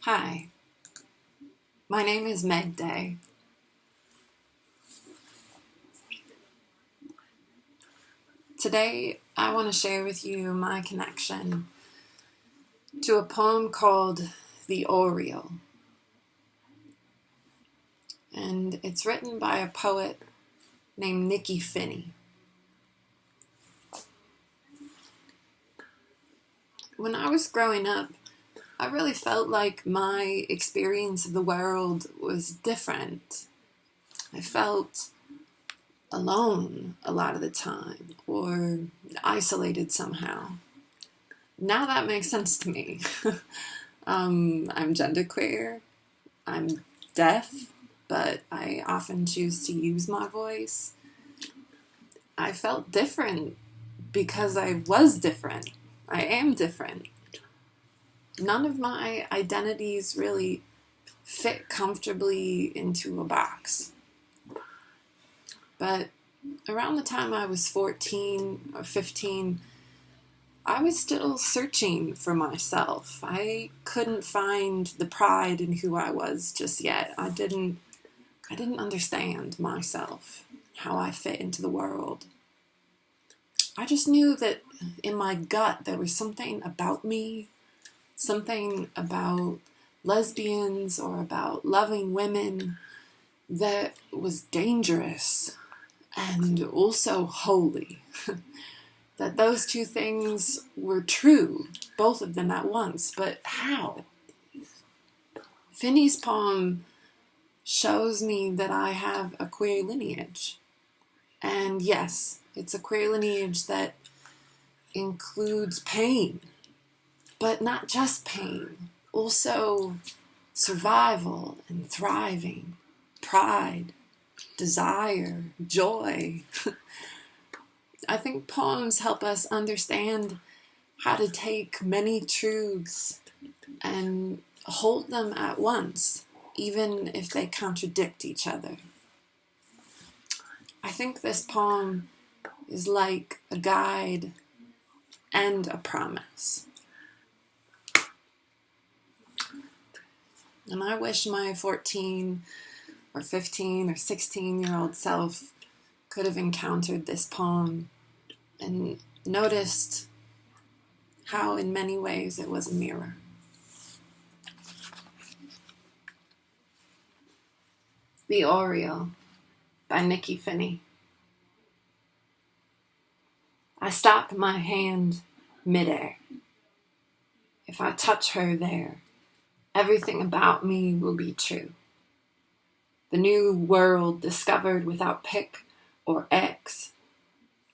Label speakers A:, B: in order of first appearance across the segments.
A: Hi, my name is Meg Day. Today, I want to share with you my connection to a poem called The Aureole. And it's written by a poet named Nikky Finney. When I was growing up, I really felt like my experience of the world was different. I felt alone a lot of the time, or isolated somehow. Now that makes sense to me. I'm genderqueer, I'm deaf, but I often choose to use my voice. I felt different because I was different. I am different. None of my identities really fit comfortably into a box. But around the time I was 14 or 15, I was still searching for myself. I couldn't find the pride in who I was just yet. I didn't understand myself, how I fit into the world. I just knew that in my gut there was something about me, something about lesbians or about loving women that was dangerous and also holy. That those two things were true, both of them at once, but how? Finney's poem shows me that I have a queer lineage. And yes, it's a queer lineage that includes pain, but not just pain, also survival and thriving, pride, desire, joy. I think poems help us understand how to take many truths and hold them at once, even if they contradict each other. I think this poem is like a guide and a promise. And I wish my 14 or 15 or 16-year-old self could have encountered this poem and noticed how in many ways it was a mirror. The Aureole by Nikky Finney. I stop my hand midair. If I touch her there, everything about me will be true. The new world discovered without pick or X.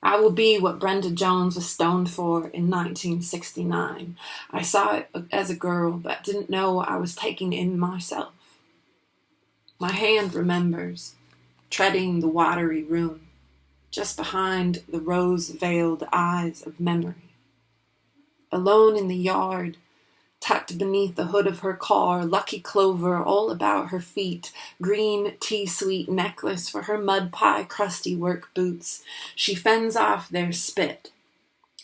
A: I will be what Brenda Jones was stoned for in 1969. I saw it as a girl, but didn't know I was taking in myself. My hand remembers, treading the watery room, just behind the rose-veiled eyes of memory. Alone in the yard, tucked beneath the hood of her car, lucky clover all about her feet, green tea-sweet necklace for her mud pie crusty work boots. She fends off their spit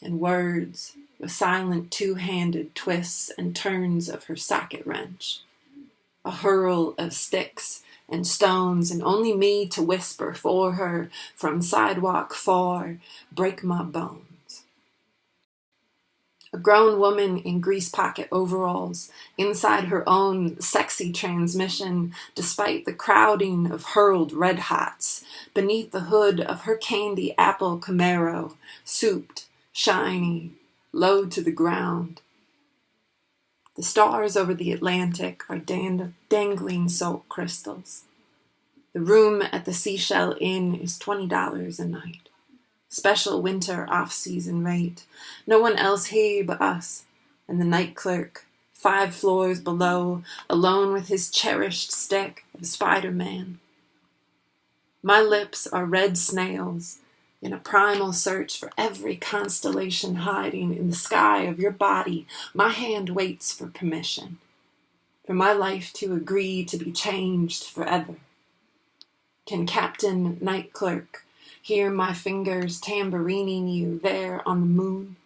A: and words with silent two-handed twists and turns of her socket wrench. A hurl of sticks and stones, and only me to whisper for her from sidewalk far, break my bones. A grown woman in grease pocket overalls, inside her own sexy transmission, despite the crowding of hurled red hots, beneath the hood of her candy apple Camaro, souped, shiny, low to the ground. The stars over the Atlantic are dangling salt crystals. The room at the Seashell Inn is $20 a night. Special winter off-season rate. No one else here but us, and the night clerk, 5 floors below, alone with his cherished stick of Spider-Man. My lips are red snails in a primal search for every constellation hiding in the sky of your body. My hand waits for permission, for my life to agree to be changed forever. Can Captain Night Clerk hear my fingers tambourining you there on the moon?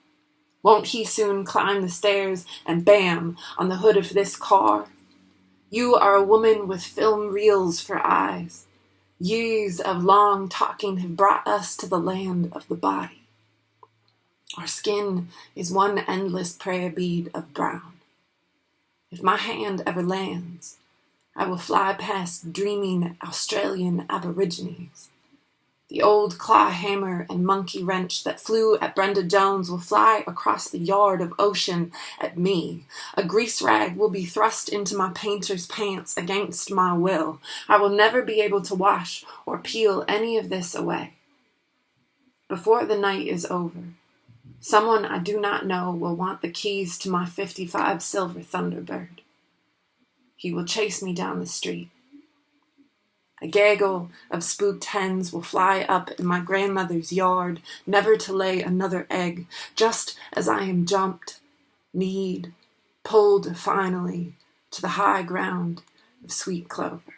A: Won't he soon climb the stairs and bam, on the hood of this car? You are a woman with film reels for eyes. Years of long talking have brought us to the land of the body. Our skin is one endless prayer bead of brown. If my hand ever lands, I will fly past dreaming Australian aborigines. The old claw hammer and monkey wrench that flew at Brenda Jones will fly across the yard of ocean at me. A grease rag will be thrust into my painter's pants against my will. I will never be able to wash or peel any of this away. Before the night is over, someone I do not know will want the keys to my '55 Silver Thunderbird. He will chase me down the street. A gaggle of spooked hens will fly up in my grandmother's yard, never to lay another egg, just as I am jumped, kneed, pulled finally to the high ground of sweet clover.